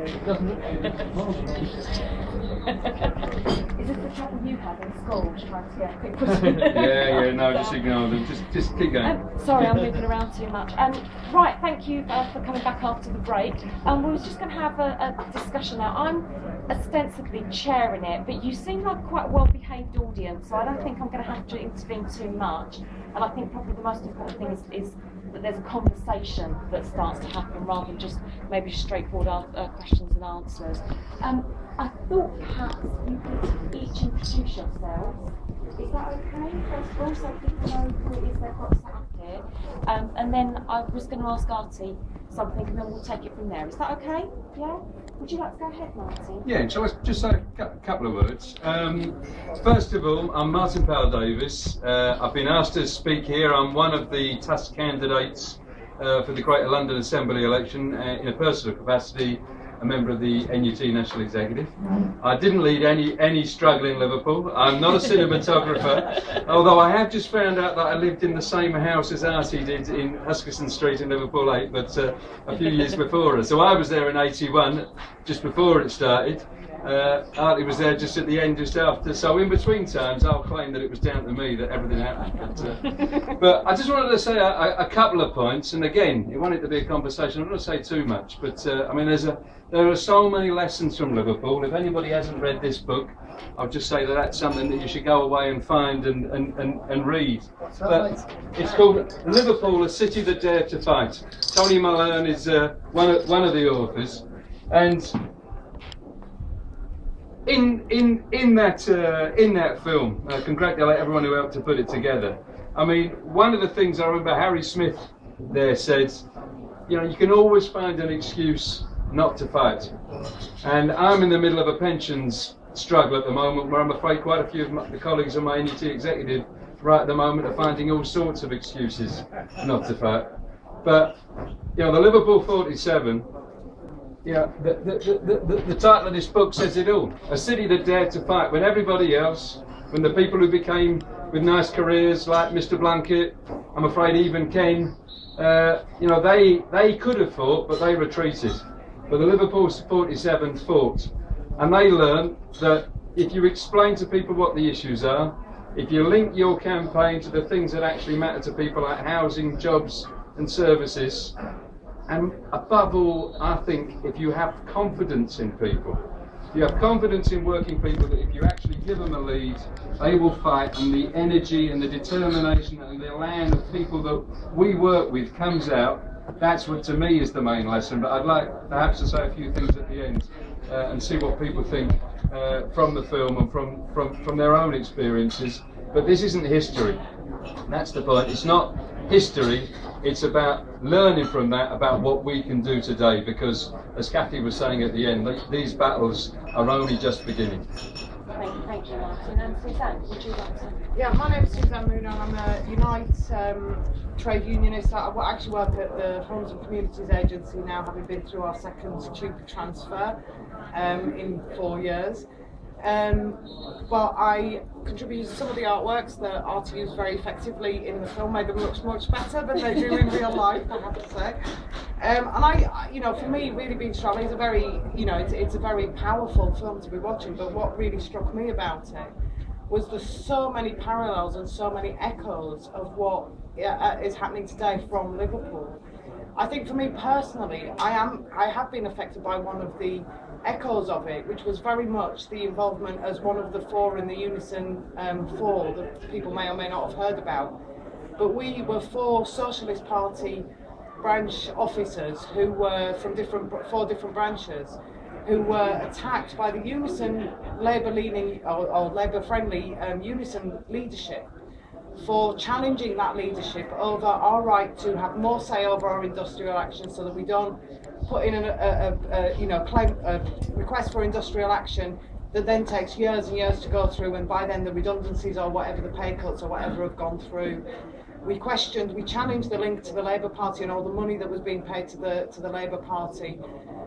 Is this the trouble you had in school, trying to get a quick question? No, just ignore them. Just keep going. Sorry, I'm moving around too much. Right, thank you for coming back after the break. We was just going to have a discussion now. I'm ostensibly chairing it, but you seem like quite a well-behaved audience, so I don't think I'm going to have to intervene too much. And I think probably the most important thing is that there's a conversation that starts to happen rather than just maybe straightforward questions and answers. I thought perhaps you could each introduce yourselves. Is that okay? First of all, so people know who it is they've got sat up here. And then I was going to ask Artie something, and then we'll take it from there. Is that okay? Yeah? Would you like to go ahead, Martin? Yeah, shall I just say a couple of words? First of all, I'm Martin Powell-Davis. I've been asked to speak here. I'm one of the TUS candidates for the Greater London Assembly election in a personal capacity, a member of the NUT National Executive. I didn't lead any struggle in Liverpool. I'm not a cinematographer, although I have just found out that I lived in the same house as Artie did in Huskisson Street in Liverpool 8, but a few years before us. So I was there in 81, just before it started. Artie was there just at the end, just after. So in between times, I'll claim that it was down to me that everything happened. But I just wanted to say a couple of points. And again, you want it to be a conversation. I'm not going to say too much, but I mean, there are so many lessons from Liverpool. If anybody hasn't read this book, I'll just say that that's something that you should go away and find and read. But it's called Liverpool, a City That Dared to Fight. Tony Malone is one of the authors, and in that film, I congratulate everyone who helped to put it together. I mean, one of the things I remember Harry Smith there said, you know, you can always find an excuse not to fight. And I'm in the middle of a pensions struggle at the moment, where I'm afraid quite a few of the colleagues on my NUT executive right at the moment are finding all sorts of excuses not to fight. But you know, the Liverpool 47. Yeah, the title of this book says it all. A city that dared to fight when everybody else, when the people who became with nice careers like Mr. Blunkett, I'm afraid even Ken, you know, they could have fought, but they retreated. But the Liverpool 47 fought, and they learned that if you explain to people what the issues are, if you link your campaign to the things that actually matter to people like housing, jobs and services, and above all, I think if you have confidence in people, if you have confidence in working people, that if you actually give them a lead, they will fight, and the energy and the determination and the elan of people that we work with comes out. That's what to me is the main lesson. But I'd like perhaps to say a few things at the end and see what people think from the film and from their own experiences. But this isn't history. That's the point. It's not history. It's about learning from that, about what we can do today, because as Kathy was saying at the end, these battles are only just beginning. Thank you, Martin. And Suzanne, would you like to? Yeah, my name is Suzanne Muna, and I'm a Unite trade unionist. I actually work at the Homes and Communities Agency now, having been through our second TUPE transfer in 4 years. But I contributed to some of the artworks that Artie used very effectively in the film, made them look much better than they do in real life, I have to say. And I, you know, for me, really being strong, it's a very, you know, it's a very powerful film to be watching. But what really struck me about it was there's so many parallels and so many echoes of what is happening today from Liverpool. I think for me personally, I have been affected by one of the echoes of it, which was very much the involvement as one of the four in the Unison Four that people may or may not have heard about. But we were 4 Socialist Party branch officers who were from 4 different branches, who were attacked by the Unison Labour-leaning or Labour-friendly Unison leadership for challenging that leadership over our right to have more say over our industrial action, so that we don't put in a request for industrial action that then takes years and years to go through, and by then the redundancies or whatever, the pay cuts or whatever have gone through. We challenged the link to the Labour Party and all the money that was being paid to the Labour Party,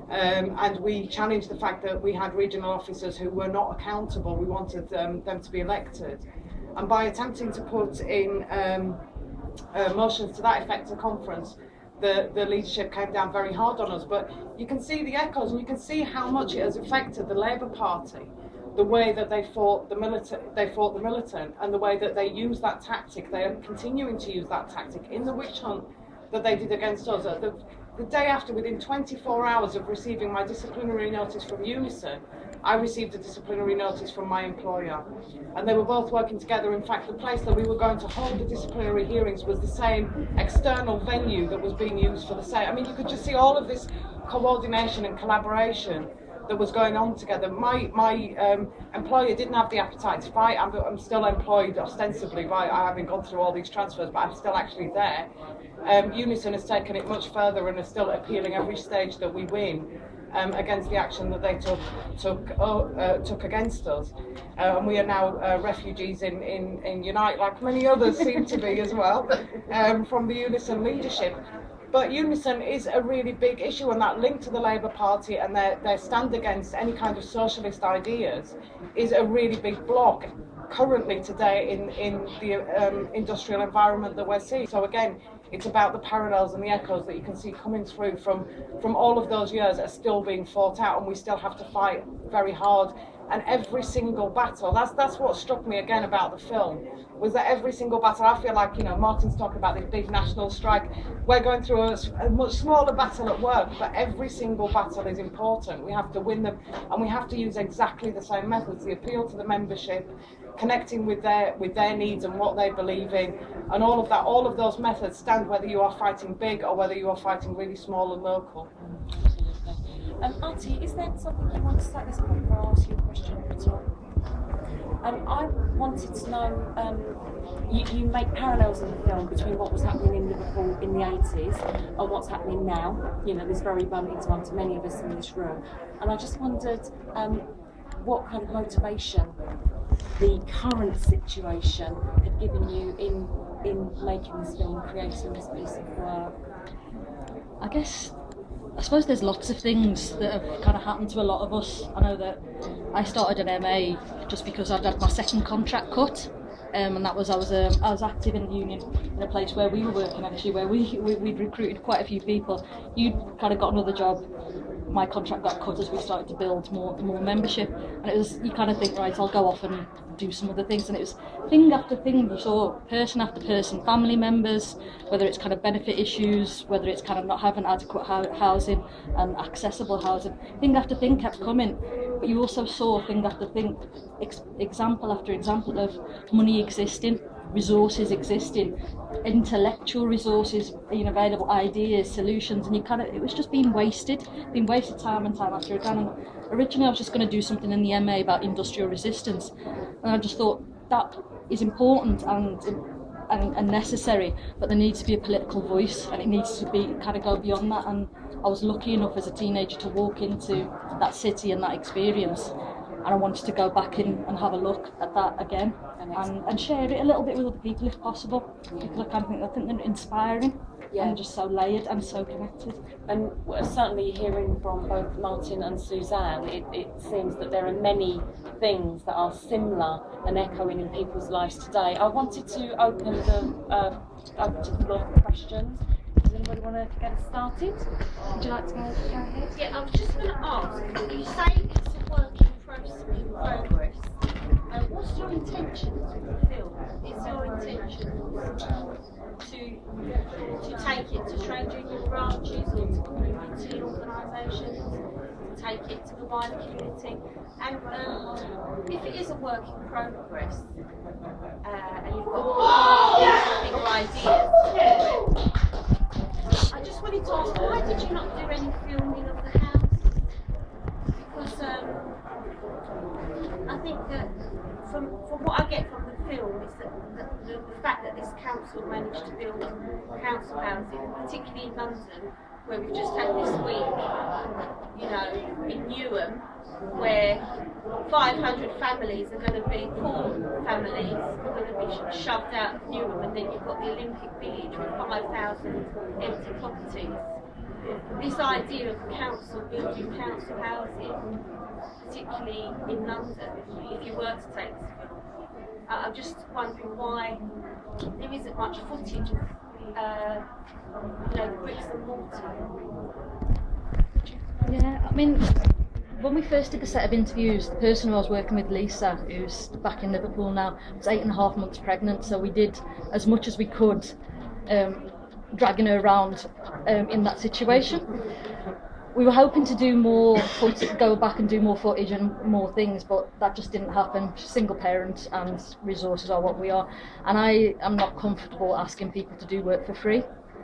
and we challenged the fact that we had regional officers who were not accountable. We wanted them to be elected. And by attempting to put in motions to that effect at conference, the leadership came down very hard on us. But you can see the echoes, and you can see how much it has affected the Labour Party, the way that they fought the militant, and the way that they use that tactic. They are continuing to use that tactic in the witch hunt that they did against us. The day after, within 24 hours of receiving my disciplinary notice from Unison, I received a disciplinary notice from my employer. And they were both working together. In fact, the place that we were going to hold the disciplinary hearings was the same external venue that was being used for the same. I mean, you could just see all of this coordination and collaboration that was going on together. My employer didn't have the appetite to fight. I'm still employed ostensibly by having gone through all these transfers, but I'm still actually there. Unison has taken it much further and is still appealing every stage that we win against the action that they took against us. And we are now refugees in Unite, like many others seem to be as well, from the Unison leadership. But Unison is a really big issue, and that link to the Labour Party and their stand against any kind of socialist ideas is a really big block currently today in the industrial environment that we're seeing. So again, it's about the parallels and the echoes that you can see coming through from all of those years are still being fought out, and we still have to fight very hard. And every single battle, that's what struck me again about the film, was that every single battle, I feel like, Martin's talking about this big national strike, we're going through a much smaller battle at work, but every single battle is important. We have to win them, and we have to use exactly the same methods, the appeal to the membership, connecting with their needs and what they believe in, and all of that. All of those methods stand whether you are fighting big or whether you are fighting really small and local. Auntie, is there something you want to say at this point before I ask you a question at all? I wanted to know, you make parallels in the film between what was happening in Liverpool in the 80s and what's happening now, this very bumping one to many of us in this room. And I just wondered what kind of motivation the current situation had given you in making this film, creating this piece of work. I suppose there's lots of things that have kind of happened to a lot of us. I know that I started an MA just because I'd had my second contract cut, and that was I was active in the union in a place where we were working actually, where we'd recruited quite a few people. You'd kind of got another job. My contract got cut as we started to build more membership, and it was, you kind of think, right, I'll go off and do some other things, and it was thing after thing. You saw person after person, family members, whether it's kind of benefit issues, whether it's kind of not having adequate housing and accessible housing, thing after thing kept coming. But you also saw thing after thing, example after example of money existing, resources existing, intellectual resources being available, ideas, solutions, and it was just being wasted time and time after again. And originally I was just going to do something in the MA about industrial resistance, and I just thought that is important and necessary, but there needs to be a political voice, and it needs to be kind of go beyond that. And I was lucky enough as a teenager to walk into that city and that experience, and I wanted to go back in and have a look at that again and share it a little bit with other people if possible, because I think they're inspiring and just so layered and so connected. And certainly hearing from both Martin and Suzanne, it seems that there are many things that are similar and echoing in people's lives today. I wanted to open to the floor for questions. Does anybody want to get us started? Would you like to go ahead? Yeah, I was just going to ask, you say it's a work in progress. What's your intentions with the film? Is your intention to take it to trade union branches or to community organisations, to take it to the wider community? And if it is a work in progress, and you've got bigger ideas, I just wanted to ask, why did you not do any filming of the house? Because I think that from what I get from the film is that the fact that this council managed to build council housing, particularly in London, where we've just had this week, in Newham, where 500 families are going to be, poor families, are going to be shoved out of Newham, and then you've got the Olympic Village with 5,000 empty properties. This idea of council building council housing, particularly in London, if you were to take this film, I'm just wondering why there isn't much footage of the bricks and mortar? Yeah, I mean, when we first did the set of interviews, the person who I was working with, Lisa, who's back in Liverpool now, was 8.5 months pregnant, so we did as much as we could, dragging her around in that situation. We were hoping to do more, go back and do more footage and more things, but that just didn't happen. Single parent and resources are what we are. And I am not comfortable asking people to do work for free.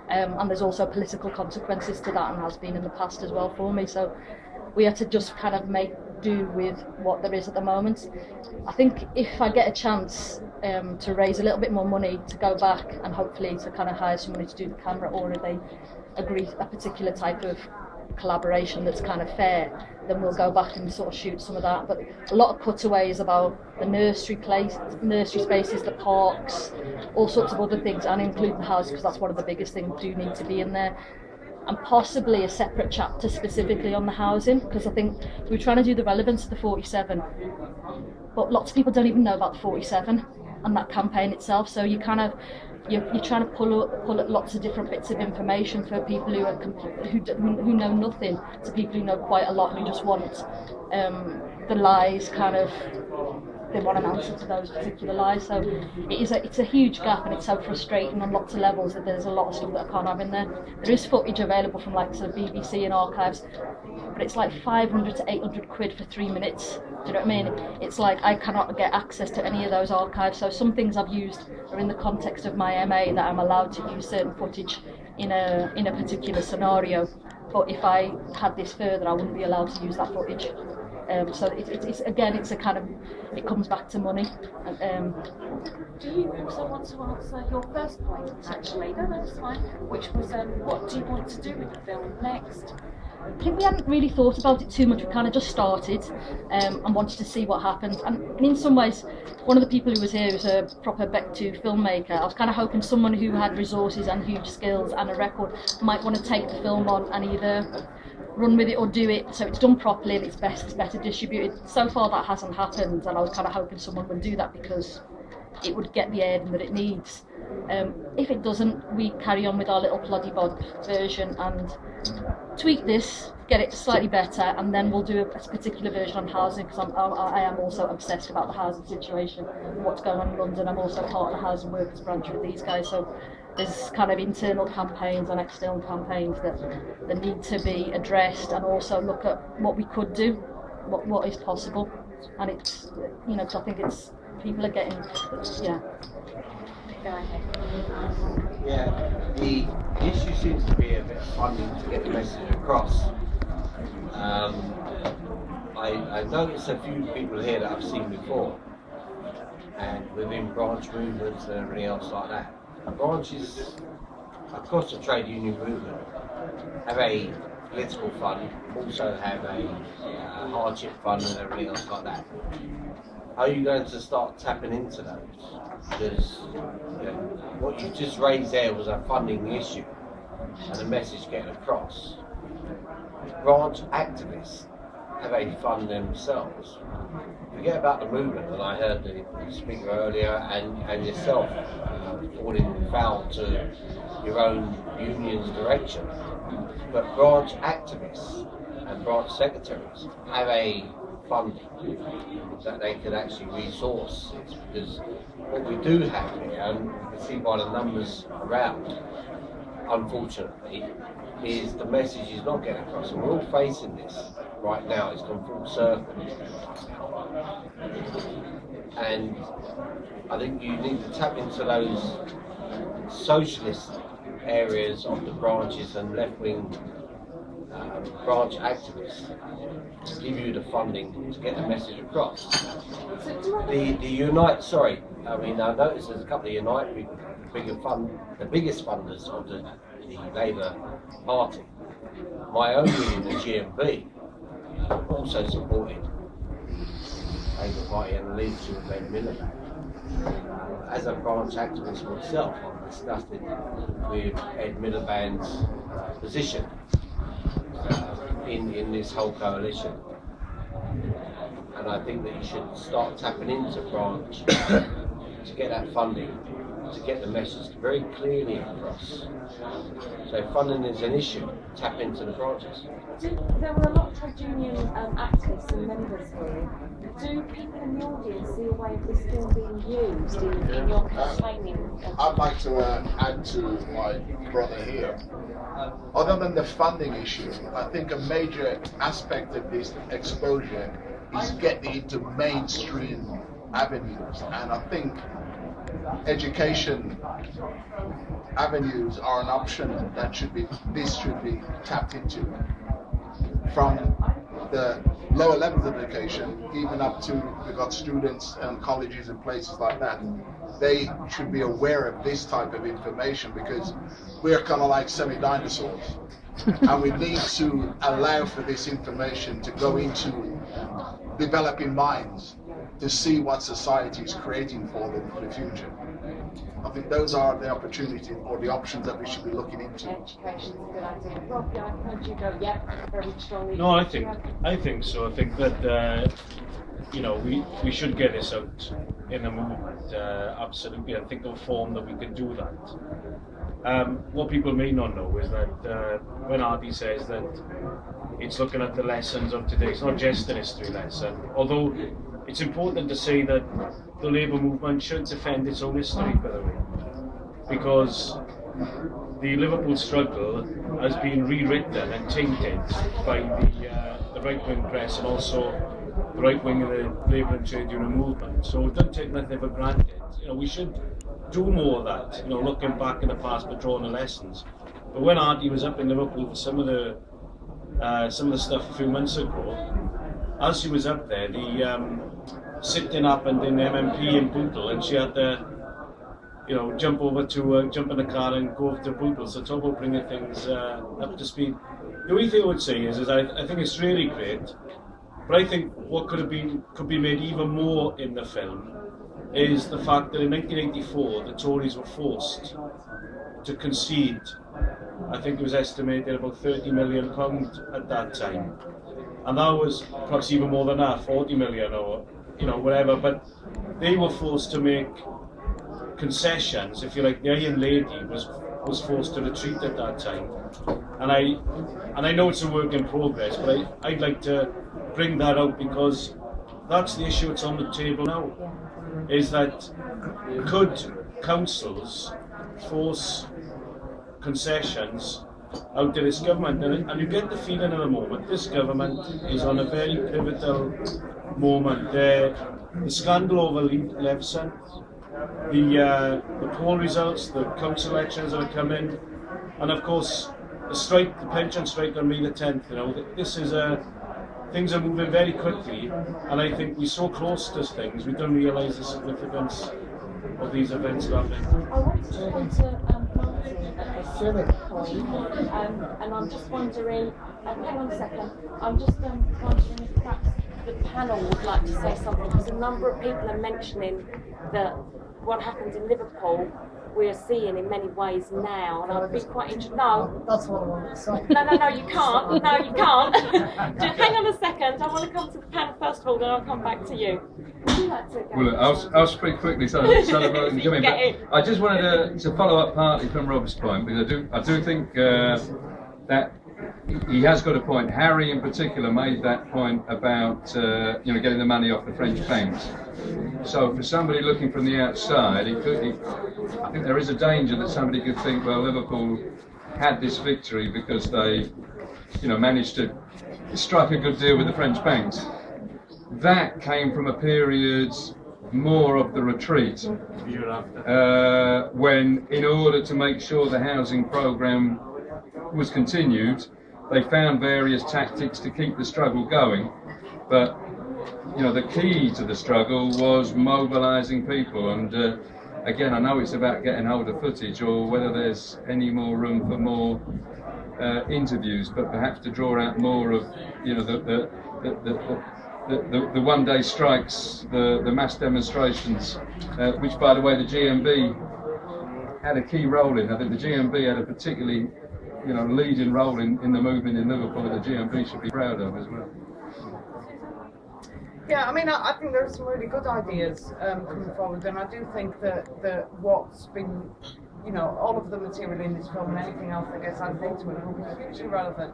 And there's also political consequences to that, and has been in the past as well for me. So we had to just kind of make do with what there is at the moment. I think if I get a chance to raise a little bit more money to go back and hopefully to kind of hire somebody to do the camera, or if they agree a particular type of collaboration that's kind of fair, then we'll go back and sort of shoot some of that. But a lot of cutaways about the nursery spaces, the parks, all sorts of other things, and include the house, because that's one of the biggest things do need to be in there. And possibly a separate chapter specifically on the housing, because I think we're trying to do the relevance of the 47, but lots of people don't even know about the 47 and that campaign itself. So you kind of you're trying to pull at lots of different bits of information for people who are who know nothing to people who know quite a lot, and who just want the lies kind of. They want an answer to those particular lies. So it's a huge gap, and it's so frustrating on lots of levels that there's a lot of stuff that I can't have in there. There is footage available from like sort of BBC and archives, but it's like 500 to 800 quid for 3 minutes. Do you know what I mean? It's like I cannot get access to any of those archives. So some things I've used are in the context of my MA, that I'm allowed to use certain footage in a particular scenario. But if I had this further, I wouldn't be allowed to use that footage. So it's a kind of, it comes back to money. Do you also want to answer your first point, actually? No, that's fine. Which was, what do you want to do with the film next? I think we hadn't really thought about it too much. We kind of just started and wanted to see what happened. And in some ways, one of the people who was here was a proper Beck2 filmmaker. I was kind of hoping someone who had resources and huge skills and a record might want to take the film on and either run with it or do it so it's done properly and it's better distributed. So far that hasn't happened, and I was kind of hoping someone would do that because it would get the airing that it needs. If it doesn't, we carry on with our little ploddy bod version and tweak this, get it slightly better, and then we'll do a particular version on housing, because I am also obsessed about the housing situation and what's going on in London. I'm also part of the housing workers branch with these guys, so there's kind of internal campaigns and external campaigns that need to be addressed, and also look at what we could do, what is possible. And it's, because I think it's, people are getting, yeah. Go ahead. Yeah, the issue seems to be a bit of funding to get the message across. I noticed a few people here that I've seen before, and within branch movements and everything else like that. Branches across the trade union movement have a political fund, also have a hardship fund and everything else like that. How are you going to start tapping into those? Because what you just raised there was a funding issue and a message getting across. Branch activists have a fund themselves. Forget about the movement, and I heard the speaker earlier and yourself falling foul to your own union's direction. But branch activists and branch secretaries have a fund that they can actually resource, because what we do have here, and you can see by the numbers around, unfortunately, is the message is not getting across, and we're all facing this right now. It's gone full circle, and I think you need to tap into those socialist areas of the branches and left-wing branch activists to give you the funding to get the message across. The Unite, I noticed there's a couple of Unite people, the biggest funders of the Labour Party. My own union, the GMB, also supported the Labour Party and the leadership of Ed Miliband. As a branch activist myself, I've discussed it with Ed Miliband's position in this whole coalition, and I think that you should start tapping into branch to get that funding to get the message very clearly across. So if funding is an issue, tap into the branches. There were a lot of trade union activists and members here. Do people in the audience see a way of this still being used in your campaigning? I'd like to add to my brother here. Other than the funding issue, I think a major aspect of this exposure is getting into mainstream avenues, and I think education avenues are an option that should be tapped into, from the lower levels of education even up to, we've got students and colleges and places like that. They should be aware of this type of information, because we're kind of like semi-dinosaurs and we need to allow for this information to go into developing minds to see what society is creating for them for the future. I think those are the opportunities or the options that we should be looking into. Education is a good idea. Rob, yeah, I heard you go, yeah, very strongly. No, I think so. I think that we should get this out in the movement. Absolutely, I think of a form that we can do that. What people may not know is that when Artie says that it's looking at the lessons of today, it's not just an history lesson. Although it's important to say that the labour movement should defend its own history, by the way, because the Liverpool struggle has been rewritten and tainted by the right-wing press and also the right wing of the labour and trade union movement. So don't take nothing for granted. We should do more of that. Looking back in the past but drawing the lessons. But when Artie was up in Liverpool for some of the stuff a few months ago, as she was up there, the sitting happened in the MMP in Bootle, and she had to, jump in the car and go over to Bootle. So talk about bringing things up to speed. The only thing I would say is I think it's really great, but I think what could be made even more in the film is the fact that in 1984 the Tories were forced to concede. I think it was estimated about £30 million at that time, and that was perhaps even more than that, 40 million or whatever. But they were forced to make concessions, if you like. The Iron Lady was forced to retreat at that time, and I know it's a work in progress, but I'd like to bring that out, because that's the issue that's on the table now, is that could councils force concessions out to this government? And you get the feeling at the moment this government is on a very pivotal moment. The scandal over Levson, the poll results, the council elections that are coming, and of course the pension strike on May the 10th. This is things are moving very quickly, and I think we're so close to things we don't realise the significance of these events happening. I want to respond to Martin at this point, and I'm just wondering, hang on a second, I'm just wondering if perhaps the panel would like to say something, because a number of people are mentioning that what happened in Liverpool we are seeing in many ways now, and I'd be quite interested. No, that's what I wanted to say. No, you can't. No, you can't. Just hang on a second. I want to come to the panel first of all, then I'll come back to you. Would you like to go? Well, I'll speak quickly so that can come in. But I just wanted to follow up partly from Rob's point, because I do think that he has got a point. Harry in particular made that point about getting the money off the French banks. So for somebody looking from the outside, I think there is a danger that somebody could think, well, Liverpool had this victory because they managed to strike a good deal with the French banks. That came from a period more of the retreat, when, in order to make sure the housing programme was continued, they found various tactics to keep the struggle going. But the key to the struggle was mobilising people, and again, I know it's about getting hold of footage or whether there's any more room for more interviews, but perhaps to draw out more of the one-day strikes, the mass demonstrations, which, by the way, the GMB had a key role in. I think the GMB had a particularly leading role in the movement in Liverpool that the GMB should be proud of as well. Yeah, I mean, I think there are some really good ideas coming forward, and I do think that what's been, you know, all of the material in this film and anything else that gets added into it will be hugely relevant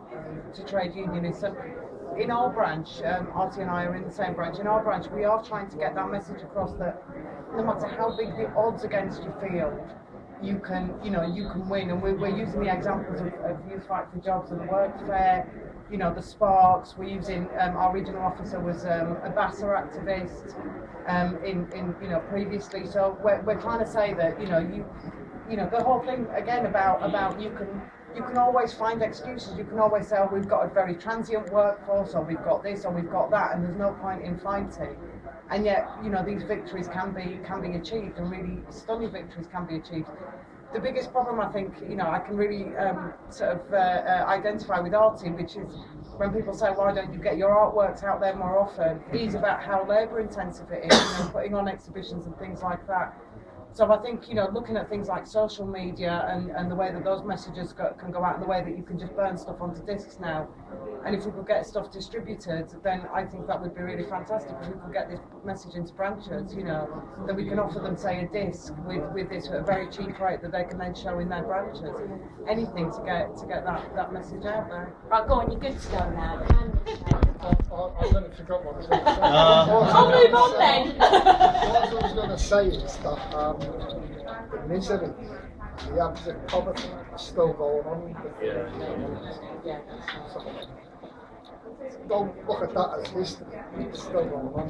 to trade unionists. And in our branch, Artie and I are in the same branch. In our branch, we are trying to get that message across that no matter how big the odds against you feel, you can win. And we're using the examples of Youth Fight for Jobs and the work fair. You know, the sparks. We're using our regional officer was a BASA activist in previously. So we're trying to say that you know the whole thing again about you can always find excuses. You can always say, oh, we've got a very transient workforce, or we've got this, or we've got that, and there's no point in fighting. And yet, you know, these victories can be achieved, and really stunning victories can be achieved. The biggest problem, I think, you know, I can really identify with Artie, which is when people say, why don't you get your artworks out there more often, is about how labour intensive it is, you know, putting on exhibitions and things like that. So I think, you know, looking at things like social media and the way that those messages can go out, and the way that you can just burn stuff onto discs now, and if we could get stuff distributed, then I think that would be really fantastic. If we could get this message into branches, you know, that we can offer them, say, a disc with this at a very cheap rate that they can then show in their branches. Anything to get that message out there. Right, go on, you're good to go now. I've nearly forgot what I was going to say. I'll move on then. What I was going to say is that the misery, the abject poverty is still going on. So, don't look at that as history. It's still going on.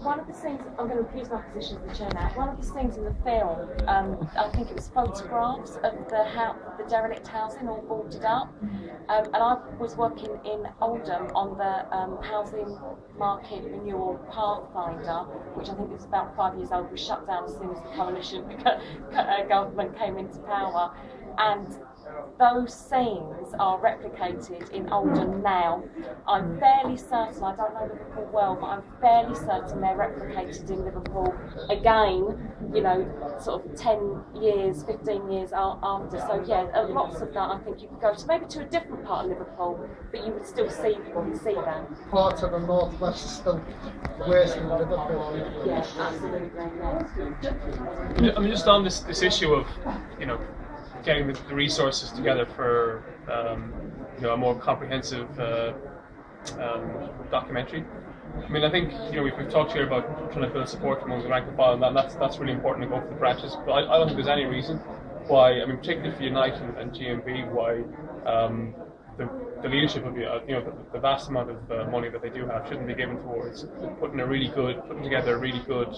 One of the scenes, I'm going to use my position as the chair now. One of the scenes in the film, I think it was photographs of the derelict housing all boarded up. And I was working in Oldham on the housing market renewal pathfinder, which I think was about 5 years old, was shut down as soon as the coalition government came into power. And those scenes are replicated in Oldham now. I'm fairly certain, I don't know Liverpool well, but I'm fairly certain they're replicated in Liverpool again, you know, sort of 10 years, 15 years after. So yeah, lots of that I think you could go to, maybe to a different part of Liverpool, but you would still see that. Parts of the northwest are still worse than Liverpool. Yeah, absolutely. Yeah. I mean, just on this issue of, you know, getting the resources together for you know, a more comprehensive documentary. I mean, I think, you know, we've talked here about trying to build support among the rank and file, and that's really important to go for the branches. But I don't think there's any reason why, I mean, particularly for Unite and GMB, why the leadership of the vast amount of money that they do have shouldn't be given towards putting together a really good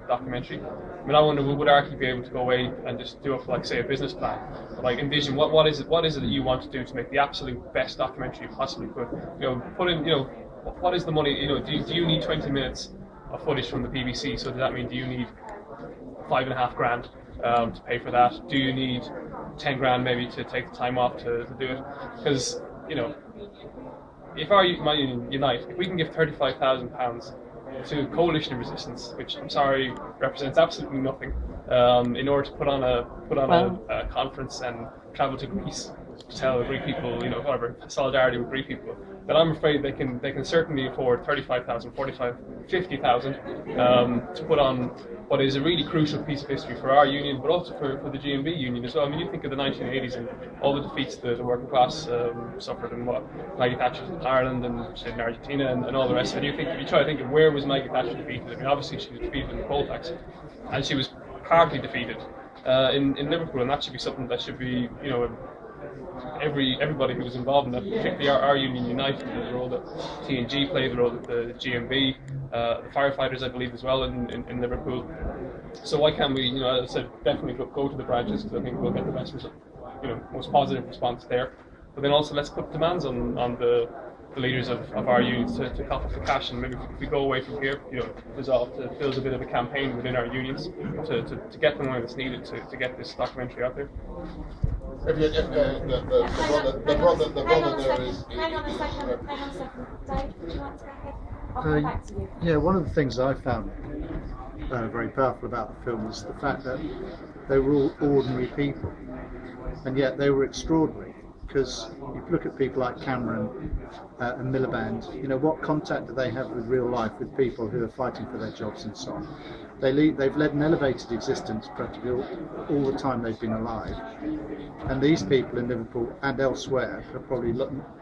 documentary. I mean, I wonder, would Archie be able to go away and just do it for, like, say, a business plan, like envision what is it that you want to do to make the absolute best documentary you possibly could? You know, put in, you know, what is the money? You know, do you need 20 minutes of footage from the BBC? So does that mean, do you need $5.5 grand to pay for that? Do you need 10 grand maybe to take the time off to do it? Because, you know, if our Unite, if we can give £35,000 to Coalition of Resistance, which I'm sorry represents absolutely nothing, in order to put on a conference and travel to Greece to tell Greek people, you know, whatever, solidarity with Greek people, then I'm afraid they can certainly afford 35,000, 45,000, 50,000 to put on what is a really crucial piece of history for our union, but also for the GMB union as well. I mean, you think of the 1980s and all the defeats the working class suffered, and what Maggie Thatcher did in Ireland and she did in Argentina and all the rest of it. If you try to think of where was Maggie Thatcher defeated, I mean, obviously she was defeated in the poll tax, and she was partly defeated in Liverpool, and that should be something that should be, you know, everybody who was involved in that, particularly our union Unite, the role that TNG played, the role that the GMB, the firefighters, I believe, as well in Liverpool. So why can't we, you know, as I said, definitely go to the branches, because I think we'll get the best result, you know, most positive response there. But then also let's put demands on the leaders of our unions to cough up the cash, and maybe if we go away from here, you know, resolve to build a bit of a campaign within our unions to get the money that's needed to get this documentary out there. If the brother there is. Hang on a second. Dave, would you like to go ahead? I'll come back to you. Yeah, one of the things I found very powerful about the film was the fact that they were all ordinary people, and yet they were extraordinary. because you look at people like Cameron and Miliband, you know, what contact do they have with real life, with people who are fighting for their jobs and so on? They've led an elevated existence practically all the time they've been alive. And these people in Liverpool and elsewhere, are probably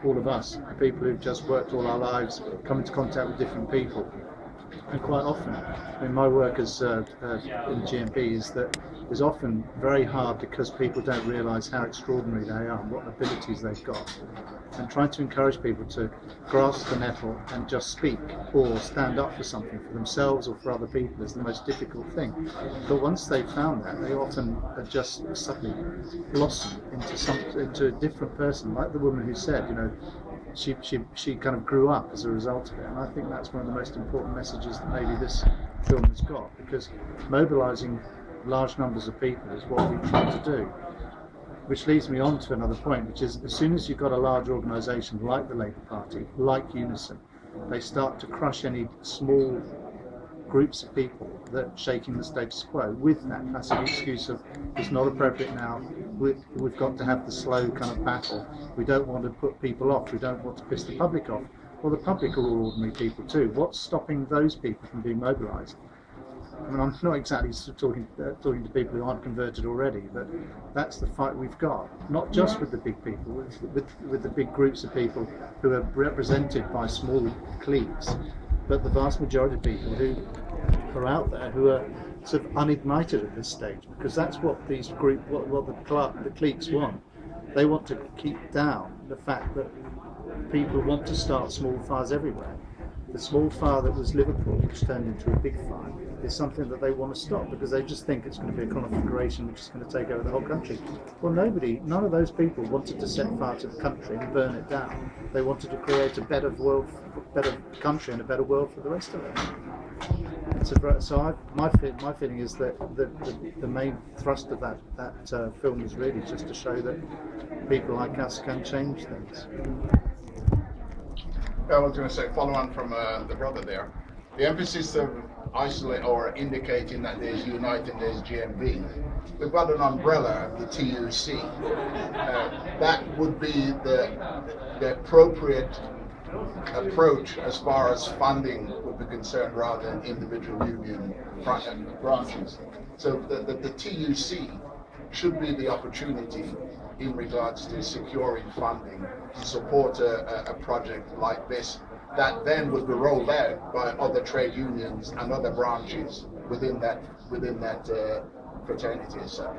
all of us, people who've just worked all our lives, come into contact with different people. And quite often, I mean, my work as in GMB is often very hard because people don't realise how extraordinary they are and what abilities they've got. And trying to encourage people to grasp the nettle and just speak or stand up for something for themselves or for other people is the most difficult thing. But once they've found that, they often just suddenly blossom into a different person, like the woman who said, you know, she kind of grew up as a result of it, and I think that's one of the most important messages that maybe this film has got, because mobilising large numbers of people is what we try to do. Which leads me on to another point, which is as soon as you've got a large organisation like the Labour Party, like Unison, they start to crush any small groups of people that are shaking the status quo with that classic excuse of it's not appropriate now, we've got to have the slow kind of battle, we don't want to put people off, we don't want to piss the public off. Well, the public are all ordinary people too. What's stopping those people from being mobilised? I mean, I'm not exactly talking to people who aren't converted already, but that's the fight we've got. Not just with the big people, with the big groups of people who are represented by small cliques, but the vast majority of people who are out there who are sort of unignited at this stage, because that's what these the cliques want. They want to keep down the fact that people want to start small fires everywhere. The small fire that was Liverpool, which turned into a big fire, is something that they want to stop because they just think it's going to be a conflagration which is going to take over the whole country. Well, none of those people wanted to set fire to the country and burn it down. They wanted to create a better world, better country and a better world for the rest of it. So my feeling is that the main thrust of that film is really just to show that people like us can change things. I was going to say, follow on from the brother there. The emphasis of isolate or indicating that there's Unite and there's GMB. We've got an umbrella, the TUC. That would be the appropriate approach as far as funding would be concerned, rather than individual union branches. So the TUC should be the opportunity in regards to securing funding to support a project like this, that then would be rolled out by other trade unions and other branches within that fraternity as such.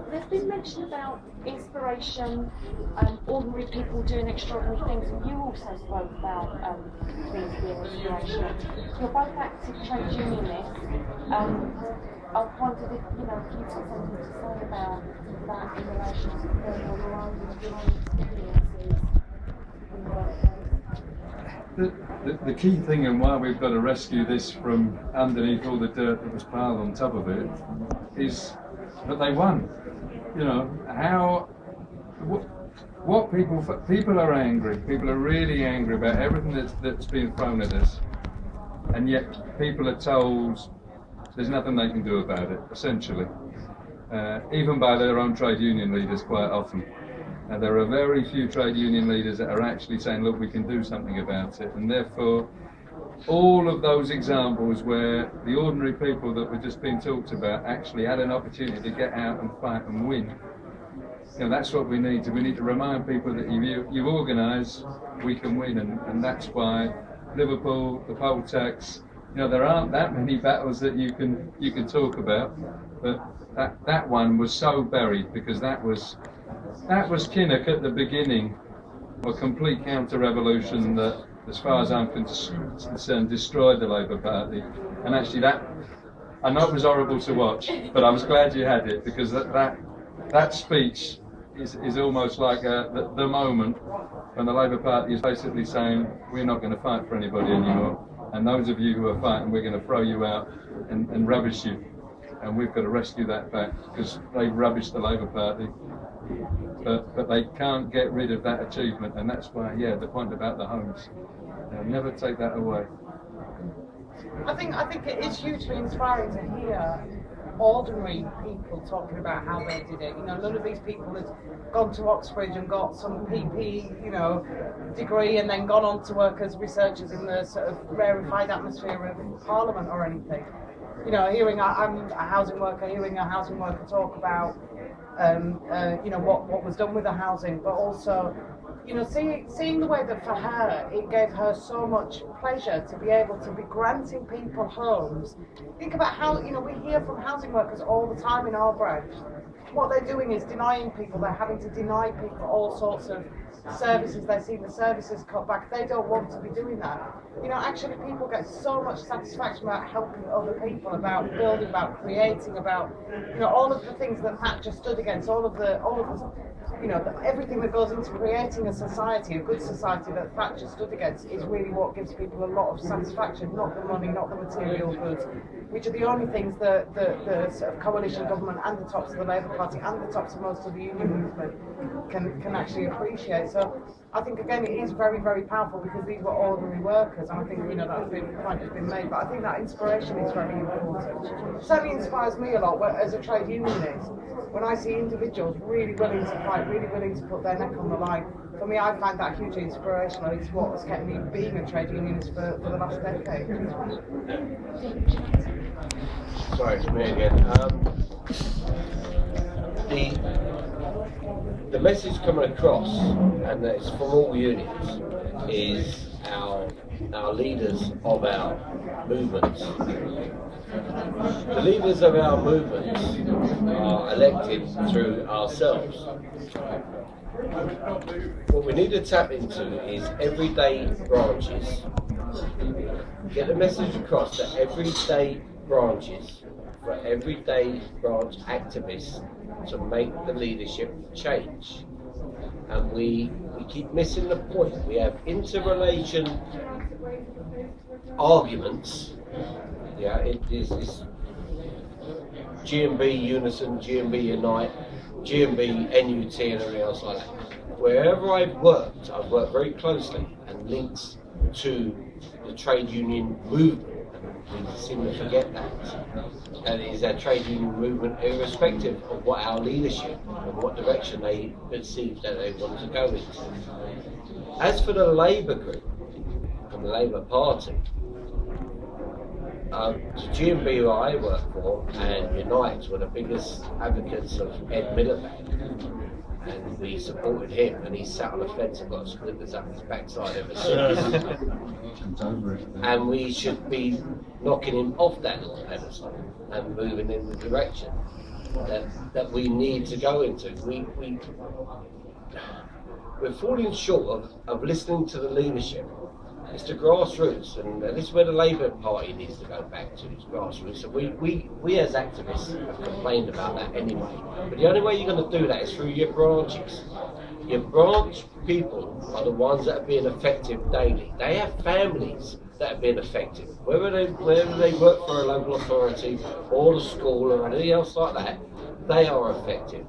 There's been mention about inspiration, ordinary people doing extraordinary things, and you also spoke about things being inspiration. You're both active trade unionists. I wondered if you've got something to say about that in relation to your own experiences in the workplace. The key thing, and why we've got to rescue this from underneath all the dirt that was piled on top of it, is that they won. You know, what people are angry. People are really angry about everything that's being thrown at us, and yet people are told there's nothing they can do about it, essentially. Even by their own trade union leaders quite often. There are very few trade union leaders that are actually saying, look, we can do something about it. And therefore, all of those examples where the ordinary people that were just being talked about actually had an opportunity to get out and fight and win. You know, that's what we need to. We need to remind people that if you organise, we can win. And that's why Liverpool, the poll tax, you know, there aren't that many battles that you can talk about, but that one was so buried, because that was Kinnock at the beginning, a complete counter-revolution that, as far as I'm concerned, destroyed the Labour Party. And actually I know it was horrible to watch, but I was glad you had it, because that speech is almost like the moment when the Labour Party is basically saying, we're not going to fight for anybody anymore. And those of you who are fighting, we're going to throw you out and rubbish you. And we've got to rescue that back, because they rubbished the Labour Party. But they can't get rid of that achievement, and that's why, the point about the homes. Never take that away. I think it is hugely inspiring to hear ordinary people talking about how they did it. You know, none of these people had gone to Oxford and got some PP, you know, degree and then gone on to work as researchers in the sort of rarefied atmosphere of Parliament or anything. You know, I'm a housing worker, hearing a housing worker talk about, you know, what was done with the housing, but also, you know, seeing the way that for her, it gave her so much pleasure to be able to be granting people homes. Think about how, you know, we hear from housing workers all the time in our branch. What they're doing is denying people, they're having to deny people all sorts of services, they're seeing the services cut back. They don't want to be doing that. You know, actually people get so much satisfaction about helping other people, about building, about creating, about, you know, all of the things that Thatcher stood against, all of the you know, everything that goes into creating a society, a good society that Thatcher stood against, is really what gives people a lot of satisfaction, not the money, not the material goods, which are the only things that the sort of coalition government and the tops of the Labour Party and the tops of most of the union movement can actually appreciate. So I think, again, it is very, very powerful because these were ordinary workers, and I think, you know, that point has been made, but I think that inspiration is very important. It certainly inspires me a lot as a trade unionist. When I see individuals really willing to fight, really willing to put their neck on the line, for me, I find that hugely inspirational. It's what has kept me being a trade unionist for the last decade. Sorry, it's me again. The message coming across, and that it's from all unions, is our leaders of our movements. The leaders of our movements are elected through ourselves. What we need to tap into is everyday branches. Get the message across that everyday branches, for everyday branch activists to make the leadership change. And we keep missing the point. We have interrelation arguments. Yeah, it is GMB Unison, GMB Unite, GMB NUT and everything else like that. Wherever I've worked very closely and links to the trade union movement. We seem to forget that. And it is our trade union movement irrespective of what our leadership and what direction they perceive that they want to go into. As for the Labour group and the Labour Party, the GMB who I work for and Unite were the biggest advocates of Ed Miliband, and we supported him, and he sat on the fence and got splinters up his backside ever since. And we should be knocking him off that little pedestal and moving in the direction that we need to go into. We're falling short of listening to the leadership. It's the grassroots, and this is where the Labour Party needs to go back to, is grassroots. And we as activists have complained about that anyway. But the only way you're going to do that is through your branches. Your branch people are the ones that are being effective daily. They have families that are being affected. Whether they work for a local authority or the school or anything else like that, they are affected.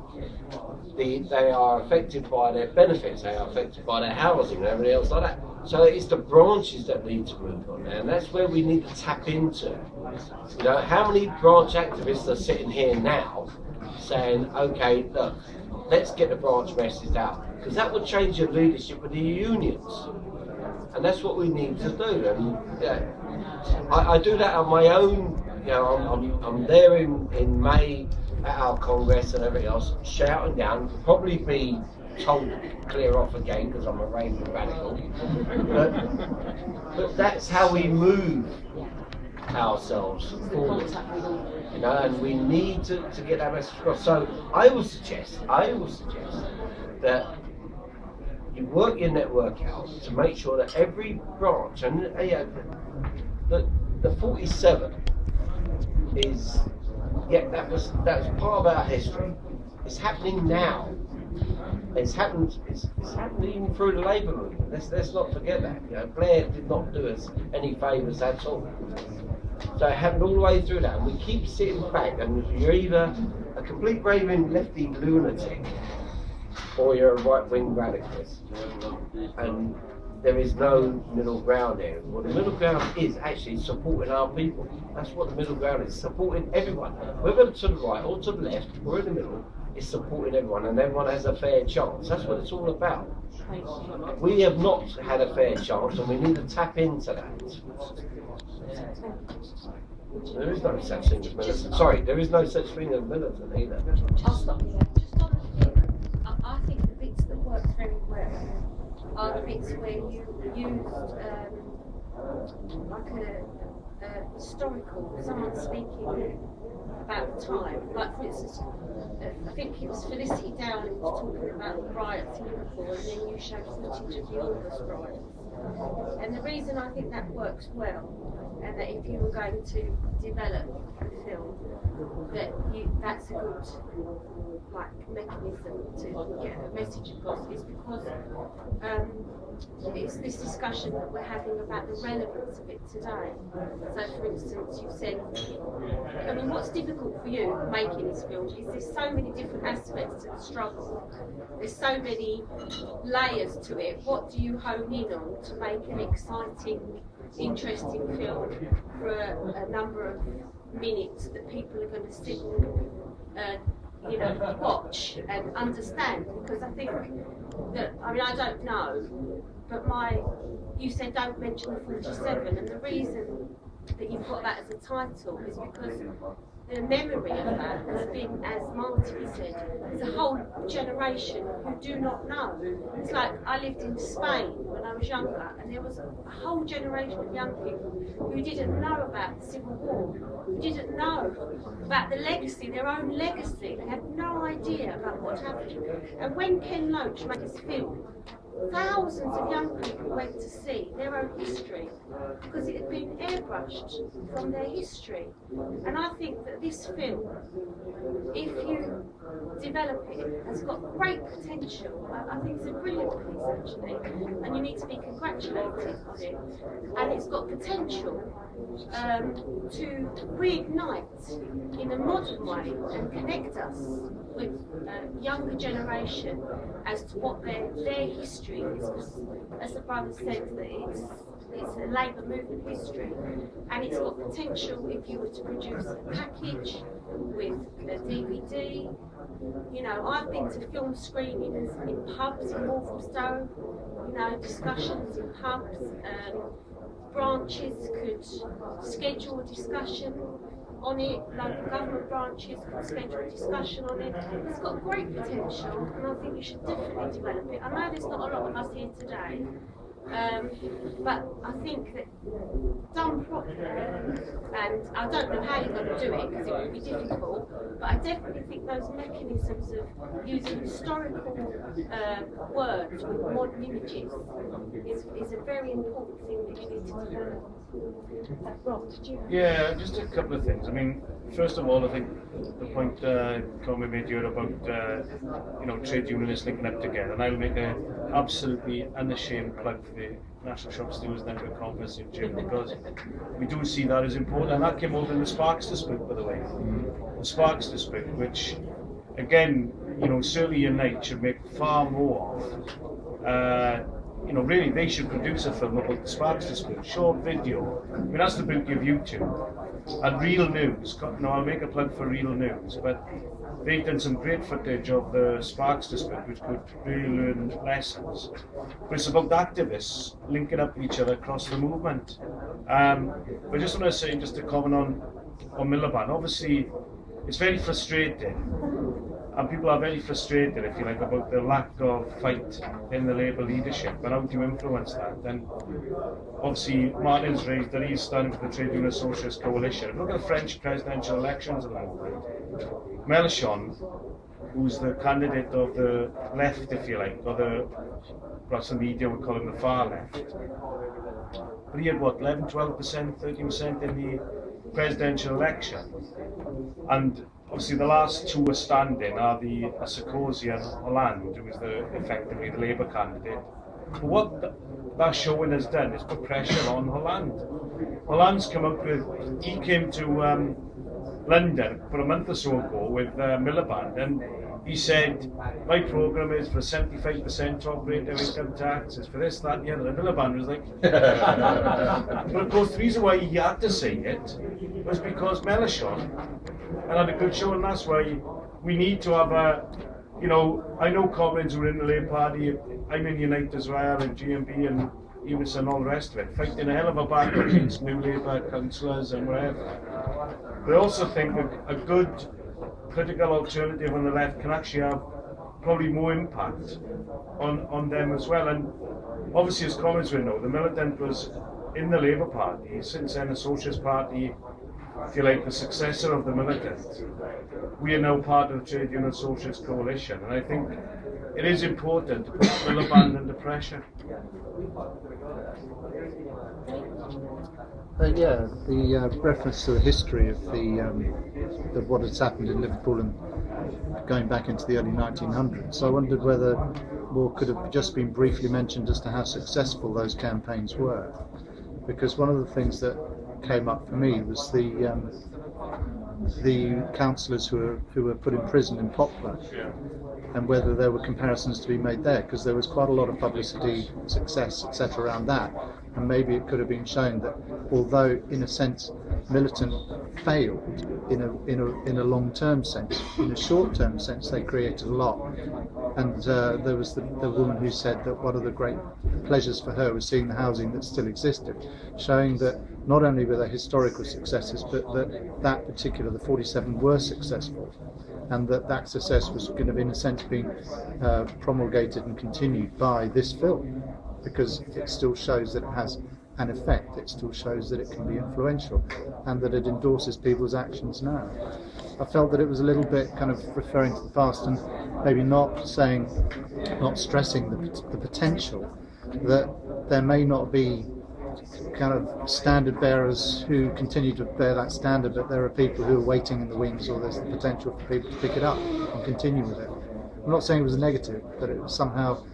They are affected by their benefits, they are affected by their housing and everything else like that. So it's the branches that need to move on, and that's where we need to tap into. You know, how many branch activists are sitting here now saying, okay, look, let's get the branch message out, because that will change the leadership of the unions. And that's what we need to do. And yeah, I do that on my own. You know, I'm there in May at our Congress and everything else, shouting down, probably be told to clear off again because I'm a raving radical. But that's how we move ourselves forward. You know, and we need to get that message across. So I will suggest that you work your network out to make sure that every branch, and the 47 is, that was part of our history. It's happening now. It's happened even through the Labour movement. Let's not forget that. You know, Blair did not do us any favours at all. So it happened all the way through that, and we keep sitting back, and you're either a complete raving lefty lunatic or you're a right-wing radicalist. And there is no middle ground there. Well, the middle ground is actually supporting our people. That's what the middle ground is, supporting everyone. Whether to the right or to the left or in the middle, it's supporting everyone and everyone has a fair chance. That's what it's all about. We have not had a fair chance and we need to tap into that. There is no such thing as militant. Sorry, there is no such thing as militant either. I'll stop you there. Just on the thing, I think the bits that work very well are the bits where you used like a historical, someone speaking about the time. Like for instance, I think it was Felicity Dowling was talking about the riots in Liverpool, and then you showed footage of the August riots. And the reason I think that works well, and that if you were going to develop the film, that's a good mechanism to get a message across, is because it's this discussion that we're having about the relevance of it today. So for instance, you said, I mean, what's difficult for you making this film is there's so many different aspects to the struggle. There's so many layers to it. What do you hone in on to make an exciting, interesting film for a number of minutes that people are going to sit and watch and understand? Because I think that, I mean, I don't know, but you said don't mention the 47, and the reason that you've got that as a title is because the memory of that has been, as Martin said, there's a whole generation who do not know. It's like I lived in Spain when I was younger, and there was a whole generation of young people who didn't know about the Civil War, who didn't know about the legacy, their own legacy. They had no idea about what happened. And when Ken Loach made his film, thousands of young people went to see their own history because it had been airbrushed from their history. And I think that this film, if you develop it, has got great potential. I think it's a brilliant piece actually, and you need to be congratulated on it. And it's got potential to reignite in a modern way and connect us with a younger generation as to what their history is. As the brother said, that it's a Labour movement history, and it's got potential if you were to produce a package with a DVD. You know, I've been to film screenings in pubs in Walthamstow, discussions in pubs. Branches could schedule a discussion on it, local government branches could schedule a discussion on it. It's got great potential, and I think you should definitely develop it. I know there's not a lot of us here today, but I think that done properly, and I don't know how you're going to do it because it will be difficult, but I definitely think those mechanisms of using historical words with modern images is a very important thing that you need to develop. Rob, did you? Yeah, just a couple of things. I mean, first of all, I think the point Tommy made here about trade unionists linking up together, and I'll make an absolutely unashamed plug for the National Shop Stewards Network Conference in June, because we do see that as important, and that came over in the Sparks dispute, by the way. The Sparks dispute, which again, certainly Unite should make far more of. Really, they should produce a film about the Sparks dispute, short video. I mean, that's the beauty of YouTube. And Real News, I'll make a plug for Real News, but they've done some great footage of the Sparks dispute, which could really learn lessons. But it's about activists linking up with each other across the movement. I just want to say, just to comment on Miliband, obviously, it's very frustrating. And people are very frustrated, if you like, about the lack of fight in the Labour leadership. But how do you influence that? And obviously, Martin's raised that he's standing for the Trade Union Socialist Coalition. Look at the French presidential elections a little bit. Mélenchon, who's the candidate of the left, if you like, or perhaps the media would call him the far left. But he had 11, 12%, 13% in the presidential election. And obviously, the last two are standing are the Sarkozy and Hollande, who is effectively the Labour candidate. But what that showing has done is put pressure on Hollande. Hollande's come up with, he came to London for a month or so ago with Miliband, and he said, my programme is for 75% top rate of income tax, it's for this, that, and the other. And Miliband was like, but of course the reason why he had to say it was because Melishon had a good show, and that's why we need to have a, you know, I know comrades who are in the Labour Party, I'm in Unite as well, and GMB and Eunice and all the rest of it, fighting a hell of a battle against New Labour councillors and whatever. But I also think a good political alternative on the left can actually have probably more impact on them as well. And obviously, as comrades will know, the Militant was in the Labour Party, since then the Socialist Party, if you like, the successor of the Militant. We are now part of the Trade Union Socialist Coalition, and I think it is important to put Miliband under pressure. Yeah, the reference to the history of of what has happened in Liverpool and going back into the early 1900s. I wondered whether more could have just been briefly mentioned as to how successful those campaigns were, because one of the things that came up for me was the councillors who were put in prison in Poplar, and whether there were comparisons to be made there, because there was quite a lot of publicity, success, etc. around that, and maybe it could have been shown that although in a sense Militant failed in a long-term sense, in a short-term sense they created a lot. And there was the woman who said that one of the great pleasures for her was seeing the housing that still existed, showing that not only were there historical successes, but that particular, the 47 were successful, and that success was going to, in a sense, being promulgated and continued by this film, because it still shows that it has an effect, it still shows that it can be influential, and that it endorses people's actions now. I felt that it was a little bit kind of referring to the past and maybe not stressing the potential that there may not be kind of standard bearers who continue to bear that standard, but there are people who are waiting in the wings, or there's the potential for people to pick it up and continue with it. I'm not saying it was a negative, but it was somehow,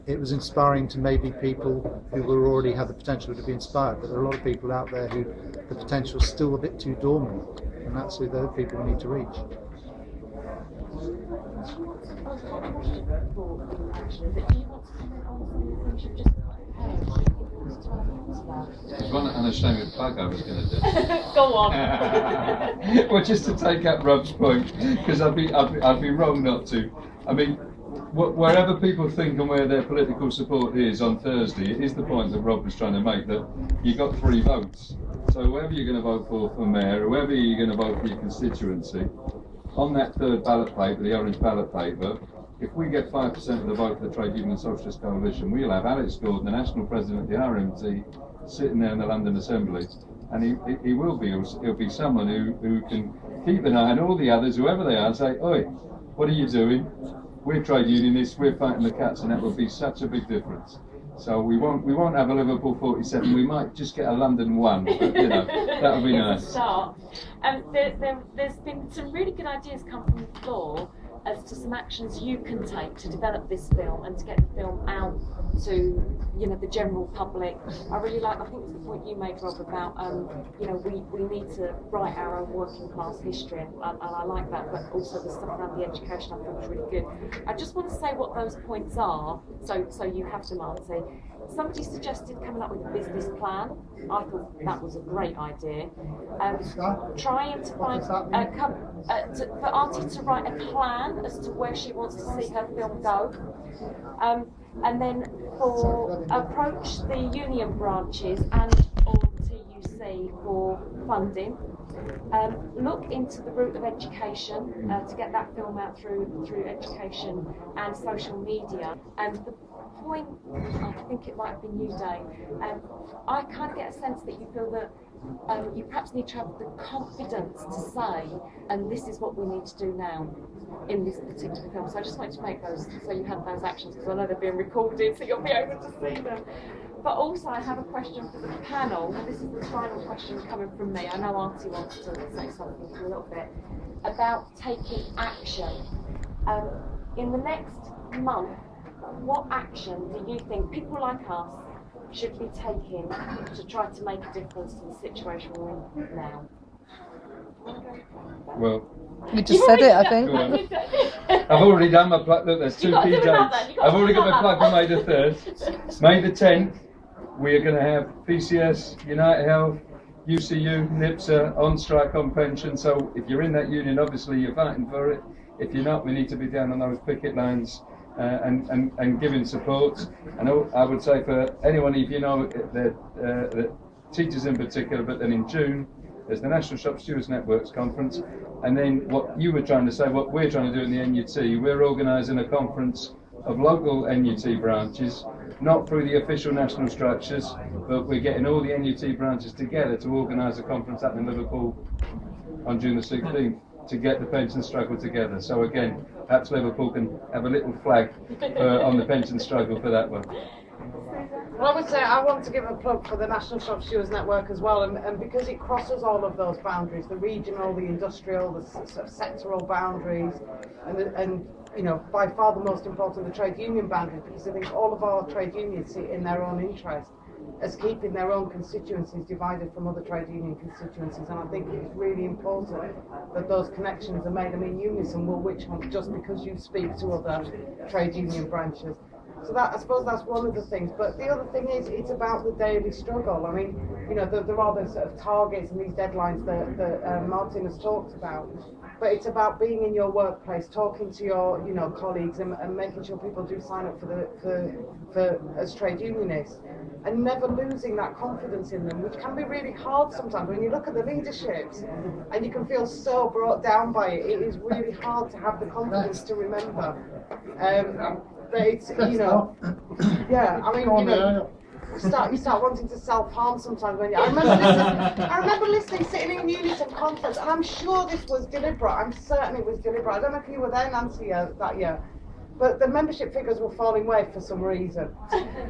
it was inspiring to maybe people who were already had the potential to be inspired, but there are a lot of people out there who the potential is still a bit too dormant, and that's who those people need to reach. There's one unashamed plug I was going to do. Go on. Well, just to take up Rob's point, because I'd be wrong not to. I mean, wherever people think and where their political support is on Thursday, it is the point that Rob was trying to make, that you got 3 votes. So whoever you're going to vote for mayor, whoever you're going to vote for your constituency, on that third ballot paper, the orange ballot paper, if we get 5% of the vote for the Trade Union Socialist Coalition, we'll have Alex Gordon, the national president of the RMT, sitting there in the London Assembly, and he'll be someone who can keep an eye on all the others, whoever they are, and say, oi, what are you doing? We're trade unionists, we're fighting the cats, and that would be such a big difference. So we won't have a Liverpool 47, we might just get a London 1, but that would be nice. It's a start. There's been some really good ideas come from the floor as to some actions you can take to develop this film and to get the film out to the general public. I think it was the point you made, Rob, about we need to write our own working class history, and I like that, but also the stuff around the education I thought was really good. I just want to say what those points are, so you have them, Auntie. Somebody suggested coming up with a business plan. I thought that was a great idea. Trying to find for Auntie to write a plan as to where she wants to see her film go, and then for approach the union branches and or TUC for funding. Look into the route of education to get that film out through education and social media. And the point, I think it might have been you, Dave, I kind of get a sense that you feel that you perhaps need to have the confidence to say, and this is what we need to do now in this particular film. So I just wanted to make those, so you have those actions, because I know they're being recorded, so you'll be able to see them. But also I have a question for the panel, and this is the final question coming from me. I know Auntie wants to say something for a little bit about taking action. In the next month, what action do you think people like us should be taking to try to make a difference to the situation we're in now? Well, You just said it, I think. go on. I've already done my plug. Look, there's two key dates. I've already got my plug for May the 3rd. May the 10th, we are going to have PCS, United Health, UCU, NIPSA on strike on pension. So if you're in that union, obviously you're fighting for it. If you're not, we need to be down on those picket lines and giving support. And I would say for anyone, if you know the teachers in particular, but then in June, there's the National Shop Stewards Networks Conference. And then what you were trying to say, what we're trying to do in the NUT, we're organising a conference of local NUT branches, not through the official national structures, but we're getting all the NUT branches together to organise a conference up in Liverpool on June the 16th to get the pension struggle together. So again, perhaps Liverpool can have a little flag on the pension struggle for that one. Well, I would say I want to give a plug for the National Shop Stewards Network as well, and because it crosses all of those boundaries, the regional, the industrial, the sort of sectoral boundaries, and you know, by far the most important, the trade union boundaries, because I think all of our trade unions see in their own interest as keeping their own constituencies divided from other trade union constituencies, and I think it's really important that those connections are made. I mean, Unison will witch hunt just because you speak to other trade union branches. So that, I suppose that's one of the things. But the other thing is, it's about the daily struggle. I mean, you know, there are the sort of targets and these deadlines that Martin has talked about. But it's about being in your workplace, talking to your, you know, colleagues, and making sure people do sign up for as trade unionists, and never losing that confidence in them, which can be really hard sometimes when you look at the leaderships, and you can feel so brought down by it. It is really hard to have the confidence to remember. But it's, you know, yeah, I mean, you know, you start wanting to self-harm sometimes when you, I remember listening, sitting in Unison conference, and I'm sure this was deliberate, I'm certain it was deliberate. I don't know if you were there, Nancy, that year, but the membership figures were falling away for some reason.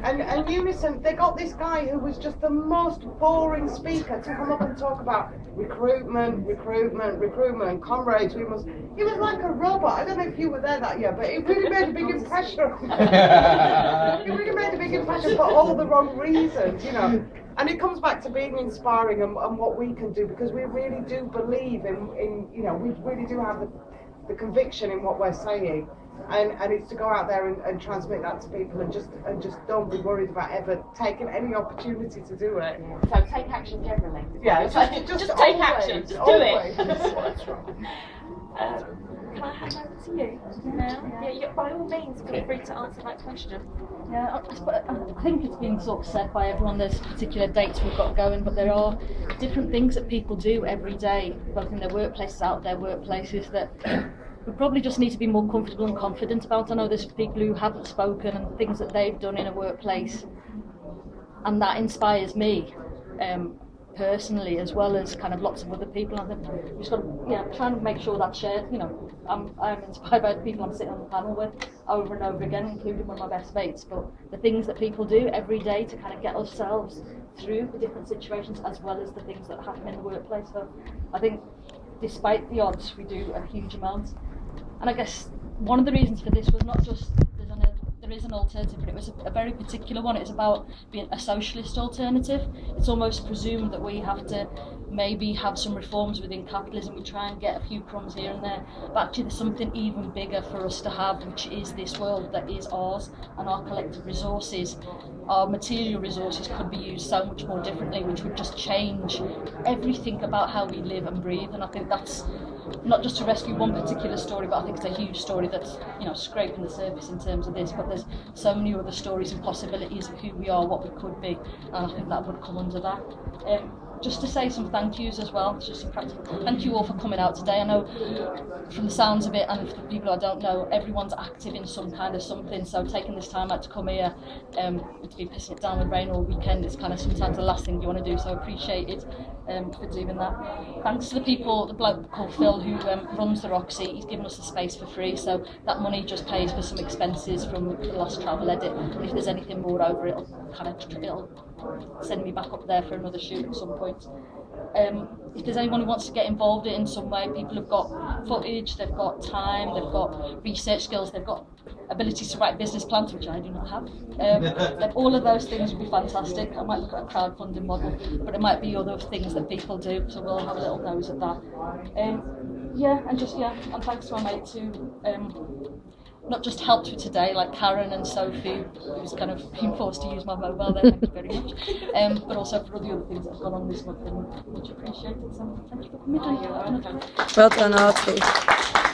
And Unison, they got this guy who was just the most boring speaker to come up and talk about recruitment, comrades, we must. He was like a robot. I don't know if you were there that year, but it really made a big impression. It really made a big impression for all the wrong reasons, you know. And it comes back to being inspiring and what we can do, because we really do believe in you know, we really do have the conviction in what we're saying. And it's to go out there and transmit that to people, and just don't be worried about ever taking any opportunity to do it. So take action generally. Yeah, just take always, action. Just always. do it. Can I hand over to you now? Yeah, by all means, feel free to answer that question. Yeah, I think it's been sort of said by everyone, there's particular dates we've got going, but there are different things that people do every day, both in their workplaces, out of their workplaces, that we probably just need to be more comfortable and confident about. I know there's people who haven't spoken and things that they've done in a workplace, and that inspires me personally, as well as kind of lots of other people. I think we've just got to try and make sure that's shared. You know, I'm inspired by the people I'm sitting on the panel with over and over again, including one of my best mates, but the things that people do every day to kind of get ourselves through the different situations, as well as the things that happen in the workplace. So I think despite the odds, we do a huge amount. And I guess one of the reasons for this was not just there is an alternative, but it was a very particular one. It's about being a socialist alternative. It's almost presumed that we have to maybe have some reforms within capitalism. We try and get a few crumbs here and there, but actually there's something even bigger for us to have, which is this world that is ours, and our collective resources, our material resources, could be used so much more differently, which would just change everything about how we live and breathe. And I think that's not just to rescue one particular story, but I think it's a huge story that's, you know, scraping the surface in terms of this, but there's so many other stories and possibilities of who we are, what we could be, and I think that would come under that. Just to say some thank yous as well, just some practical thank you all for coming out today. I know from the sounds of it, and for the people I don't know, everyone's active in some kind of something, so taking this time out to come here, to be pissing it down with rain all weekend is kind of sometimes the last thing you want to do, so I appreciate it for doing that. Thanks to the bloke called Phil who runs the Roxy. He's given us the space for free, so that money just pays for some expenses from the last travel edit, and if there's anything more over, it'll send me back up there for another shoot at some point. If there's anyone who wants to get involved in some way, people have got footage, they've got time, they've got research skills, they've got ability to write business plans, which I do not have. And all of those things would be fantastic. I might look at a crowdfunding model, but it might be other things that people do, so we'll have a little nose at that. And thanks to my mates who not just helped with today, like Karen and Sophie, who's kind of been forced to use my mobile there, thank you very much, but also for all the other things that have gone on this month, and much appreciated, so thank you for coming. Well done, Archie.